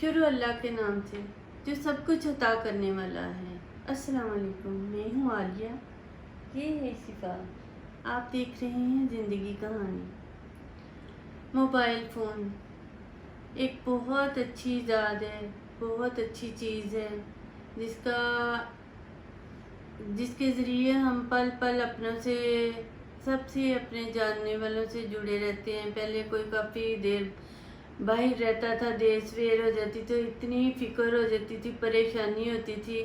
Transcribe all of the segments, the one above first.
شروع اللہ کے نام سے جو سب کچھ عطا کرنے والا ہے۔ السلام علیکم، میں ہوں عالیہ، یہ ہے شفا، آپ دیکھ رہے ہیں زندگی کہانی۔ موبائل فون ایک بہت اچھی ایجاد ہے، بہت اچھی چیز ہے، جس کے ذریعے ہم پل پل سب سے اپنے جاننے والوں سے جڑے رہتے ہیں۔ پہلے کوئی کافی دیر باہر رہتا تھا، دیر سویر ہو جاتی تو اتنی فکر ہو جاتی تھی، پریشانی ہوتی تھی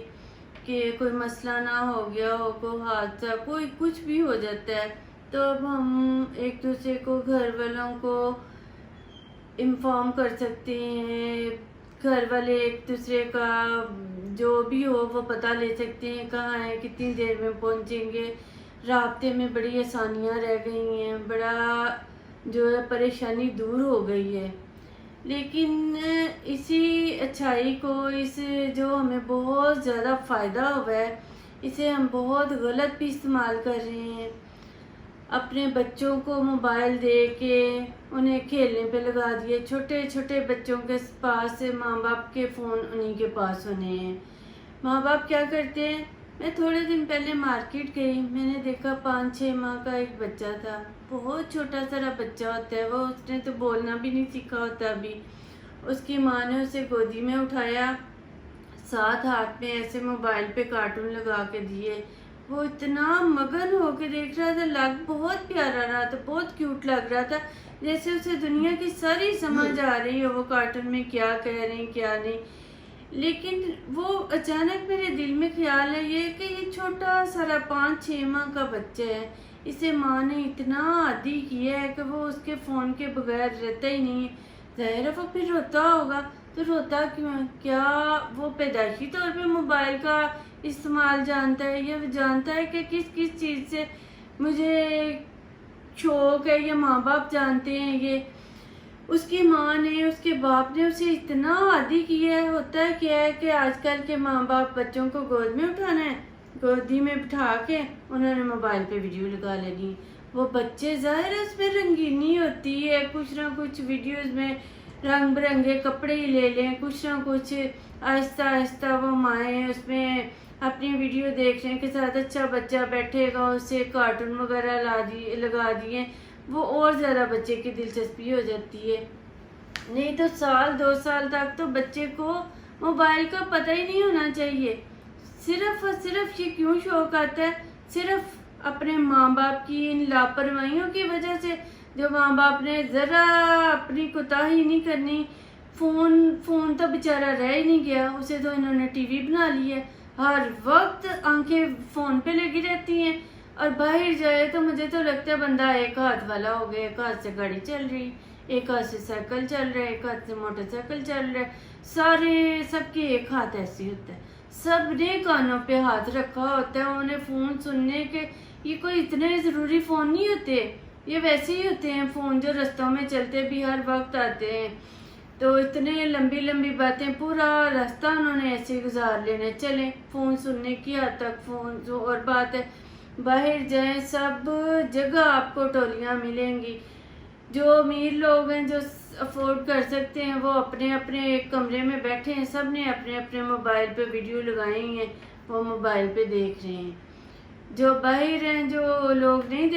کہ کوئی مسئلہ نہ ہو گیا ہو، کوئی حادثہ، کوئی کچھ بھی ہو جاتا ہے تو اب ہم ایک دوسرے کو، گھر والوں کو انفارم کر سکتے ہیں۔ گھر والے ایک دوسرے کا جو بھی ہو وہ پتہ لے سکتے ہیں، کہاں ہیں، کتنی دیر میں پہنچیں گے۔ رابطے میں بڑی آسانیاں رہ گئی ہیں، بڑا جو ہے پریشانی دور ہو گئی ہے۔ لیکن اسی اچھائی کو، اس جو ہمیں بہت زیادہ فائدہ ہوا ہے، اسے ہم بہت غلط بھی استعمال کر رہے ہیں۔ اپنے بچوں کو موبائل دے کے انہیں کھیلنے پہ لگا دیے۔ چھوٹے چھوٹے بچوں کے پاس ماں باپ کے فون انہیں کے پاس ہونے ہیں۔ ماں باپ کیا کرتے ہیں؟ میں تھوڑے دن پہلے مارکیٹ گئی، میں نے دیکھا 5-6 ماہ کا ایک بچہ تھا، بہت چھوٹا سا بچہ ہوتا ہے وہ، اس نے تو بولنا بھی نہیں سیکھا ہوتا ابھی۔ اس کی ماں نے اسے گودی میں اٹھایا، ساتھ ہاتھ میں ایسے موبائل پہ کارٹون لگا کے دیے۔ وہ اتنا مگن ہو کے دیکھ رہا تھا، بہت پیارا رہا تھا، بہت کیوٹ لگ رہا تھا، جیسے اسے دنیا کی ساری سمجھ آ رہی ہے وہ کارٹون میں کیا کہہ رہے ہیں کیا نہیں۔ لیکن وہ اچانک میرے دل میں خیال ہے یہ کہ یہ چھوٹا سارا 5-6 ماہ کا بچہ ہے، اسے ماں نے اتنا عادی کیا ہے کہ وہ اس کے فون کے بغیر رہتا ہی نہیں ہے۔ ظاہر ہے وہ پھر روتا ہوگا، تو روتا کیوں ہے؟ کیا وہ پیدائشی طور پہ موبائل کا استعمال جانتا ہے، یا جانتا ہے کہ کس کس چیز سے مجھے شوق ہے، یا ماں باپ جانتے ہیں؟ یہ اس کی ماں نے، اس کے باپ نے اسے اتنا عادی کیا ہے۔ ہوتا ہے کیا ہے کہ آج کل کے ماں باپ بچوں کو گود میں اٹھانا ہے، گودی میں بٹھا کے انہوں نے موبائل پہ ویڈیو لگا لینی۔ وہ بچے ظاہر ہے اس میں رنگینی ہوتی ہے، کچھ نہ کچھ ویڈیوز میں رنگ برنگے کپڑے ہی لے لیں، کچھ نہ کچھ آہستہ آہستہ وہ مائیں اس میں اپنی ویڈیو دیکھ رہے ہیں کہ ساتھ اچھا بچہ بیٹھے گا، اسے کارٹون وغیرہ لگا دیے، وہ اور زیادہ بچے کی دلچسپی ہو جاتی ہے۔ نہیں تو 1-2 سال تک تو بچے کو موبائل کا پتہ ہی نہیں ہونا چاہیے۔ صرف اور صرف یہ کیوں شوق آتا ہے؟ صرف اپنے ماں باپ کی ان لاپرواہیوں کی وجہ سے، جو ماں باپ نے ذرا اپنی کوتاہی نہیں کرنی۔ فون تو بیچارہ رہ ہی نہیں گیا، اسے تو انہوں نے ٹی وی بنا لی ہے، ہر وقت آنکھیں فون پہ لگی رہتی ہیں۔ اور باہر جائے تو مجھے تو لگتا ہے بندہ ایک ہاتھ والا ہو گیا، ایک ہاتھ سے گاڑی چل رہی، ایک ہاتھ سے سائیکل چل رہا ہے، ایک ہاتھ سے موٹر سائیکل چل رہا ہے، سب کے ایک ہاتھ ایسے ہوتا ہے، سب نے کانوں پہ ہاتھ رکھا ہوتا ہے۔ انہیں فون سننے کے، یہ کوئی اتنے ضروری فون نہیں ہوتے، یہ ویسے ہی ہوتے ہیں فون جو رستوں میں چلتے بھی ہر وقت آتے ہیں، تو اتنے لمبی لمبی باتیں، پورا راستہ انہوں نے ایسے گزار لینا، چلیں فون سننے کی حد تک فون جو اور بات ہے۔ باہر جائیں سب جگہ آپ کو ٹولیاں ملیں گی، جو امیر لوگ ہیں، جو افورڈ کر سکتے ہیں، وہ اپنے اپنے ایک کمرے میں بیٹھے ہیں، سب نے اپنے اپنے موبائل پہ ویڈیو لگائی ہیں، وہ موبائل پہ دیکھ رہے ہیں۔ جو باہر ہیں، جو لوگ نہیں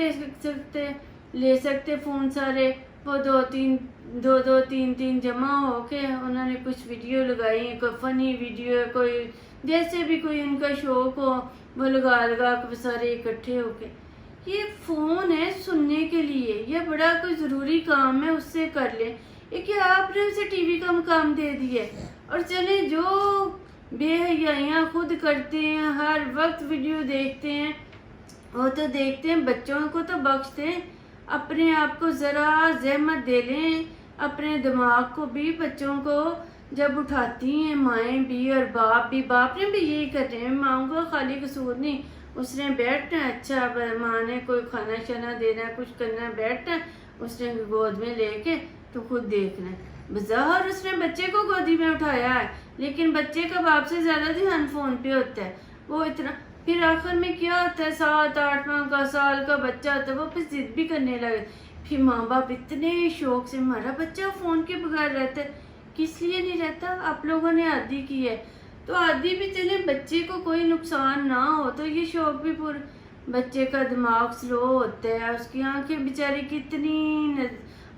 لے سکتے فون سارے، وہ 2-3 جمع ہو کے انہوں نے کچھ ویڈیو لگائی ہیں، کوئی فنی ویڈیو ہے، کوئی جیسے بھی کوئی ان کا شوق ہو وہ لگا کے سارے اکٹھے ہو کے۔ یہ فون ہے سننے کے لیے، یہ بڑا کوئی ضروری کام ہے، اس سے کر لیں، یہ کہ آپ نے اسے ٹی وی کا مقام دے دیا ہے۔ اور چلیں جو بے حیائیاں خود کرتے ہیں، ہر وقت ویڈیو دیکھتے ہیں، وہ تو دیکھتے ہیں، بچوں کو تو بخش دیں، اپنے آپ کو ذرا زحمت دے لیں، اپنے دماغ کو بھی۔ بچوں کو جب اٹھاتی ہیں مائیں بھی اور باپ نے بھی یہی کرتے ہیں، ماؤں کا خالی قصور نہیں، اس نے بیٹھنا ہے، اچھا ماں نے کوئی کھانا شانا دینا ہے، کچھ کرنا ہے، بیٹھنا ہے، اس نے گود میں لے کے تو خود دیکھنا ہے۔ بظاہر اس نے بچے کو گودی میں اٹھایا ہے، لیکن بچے کا باپ سے زیادہ دھیان فون پہ ہوتا ہے۔ وہ اتنا، پھر آخر میں کیا ہوتا ہے، 7-8 ماہ کا، سال کا بچہ ہوتا ہے، وہ پھر ضد بھی کرنے لگے۔ پھر ماں باپ اتنے شوق سے، ہمارا بچہ فون کے بغیر رہتا ہے، کس لیے نہیں رہتا؟ آپ لوگوں نے عادی کی ہے تو عادی بھی چلے، بچے کو کوئی نقصان نہ ہو تو یہ شوق بھی بچے کا دماغ سلو ہوتا ہے، اس کی آنکھیں بیچاری کتنی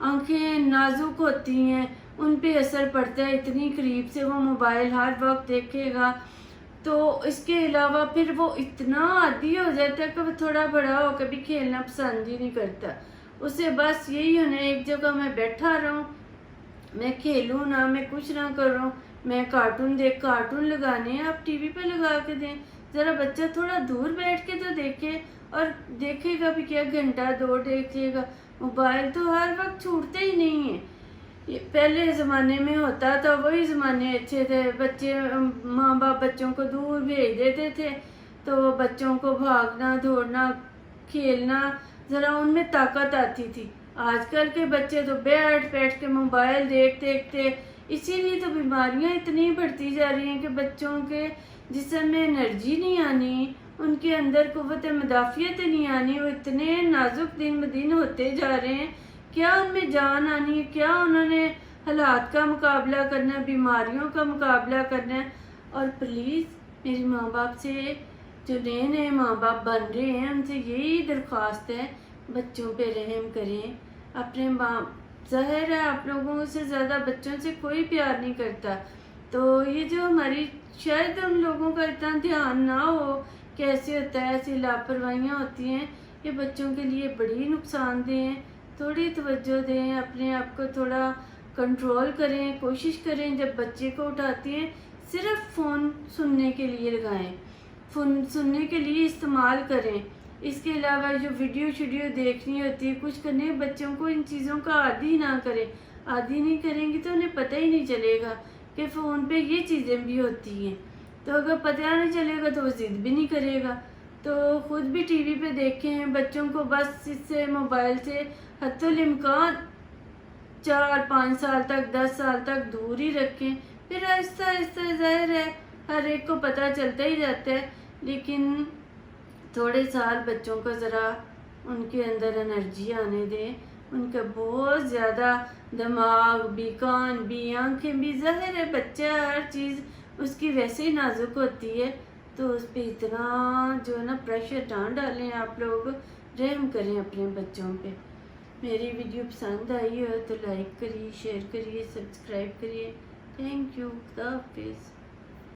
آنکھیں نازک ہوتی ہیں، ان پہ اثر پڑتا ہے، اتنی قریب سے وہ موبائل ہر وقت دیکھے گا تو اس کے علاوہ پھر وہ اتنا عادی ہو جاتا ہے کہ وہ تھوڑا بڑا ہو کے بھی کھیلنا پسند ہی نہیں کرتا، اسے بس یہی ہونا ایک جگہ میں بیٹھا رہوں، میں کھیلوں نہ، میں کچھ نہ کروں، میں کارٹون لگانے ہیں، آپ ٹی وی پہ لگا کے دیں، ذرا بچہ تھوڑا دور بیٹھ کے تو دیکھے، اور دیکھے گا بھی کیا گھنٹہ دو دیکھے گا، موبائل تو ہر وقت چھوڑتے ہی نہیں ہیں۔ پہلے زمانے میں ہوتا تھا، وہی زمانے اچھے تھے، بچے ماں باپ بچوں کو دور بھیج دیتے تھے تو بچوں کو بھاگنا دوڑنا کھیلنا ذرا ان میں طاقت آتی تھی۔ آج کل کے بچے تو بیٹھ کے موبائل دیکھتے، اسی لیے تو بیماریاں اتنی بڑھتی جا رہی ہیں کہ بچوں کے جسم میں انرجی نہیں آنی، ان کے اندر قوت مدافعت نہیں آنی، وہ اتنے نازک دن بدن ہوتے جا رہے ہیں، کیا ان میں جان آنی ہے، کیا انہوں نے حالات کا مقابلہ کرنا ہے، بیماریوں کا مقابلہ کرنا ہے۔ اور پلیز میری ماں باپ سے، جو نئے ماں باپ بن رہے ہیں، ان سے یہی درخواست ہے، بچوں پہ رحم کریں، اپنے ظاہر ہے آپ لوگوں سے زیادہ بچوں سے کوئی پیار نہیں کرتا، تو یہ جو ہماری شاید ان لوگوں کا اتنا دھیان نہ ہو کیسے ہوتا ہے، ایسی لاپرواہیاں ہوتی ہیں، یہ بچوں کے لیے بڑی نقصان دہ ہیں۔ تھوڑی توجہ دیں، اپنے آپ کو تھوڑا کنٹرول کریں، کوشش کریں جب بچے کو اٹھاتی ہیں صرف فون سننے کے لیے لگائیں، فون سننے کے لیے استعمال کریں، اس کے علاوہ جو ویڈیو دیکھنی ہوتی ہے کچھ کرنے، بچوں کو ان چیزوں کا عادی نہ کریں، عادی نہیں کریں گی تو انہیں پتہ ہی نہیں چلے گا کہ فون پہ یہ چیزیں بھی ہوتی ہیں، تو اگر پتہ نہیں چلے گا تو وہ ضد بھی نہیں کرے گا۔ تو خود بھی ٹی وی پہ دیکھیں، بچوں کو بس اس سے موبائل سے حتی الامکان 4-5 سال تک 10 سال تک دور ہی رکھیں، پھر آہستہ ظاہر ہے ہر ایک کو پتہ چلتا ہی جاتا ہے، لیکن تھوڑے سال بچوں کو ذرا ان کے اندر انرجی آنے دیں، ان کا بہت زیادہ دماغ بھی، کان بھی، آنکھیں بھی، ظاہر ہے بچہ ہر چیز اس کی ویسے ہی نازک ہوتی ہے، تو اس پہ اتنا جو ہے نا پریشر نہ ڈالیں، آپ لوگ رحم کریں اپنے بچوں پہ۔ میری ویڈیو پسند آئی ہو تو لائک کریے، شیئر کریے، سبسکرائب کریے۔ تھینک یو، خدا حافظ۔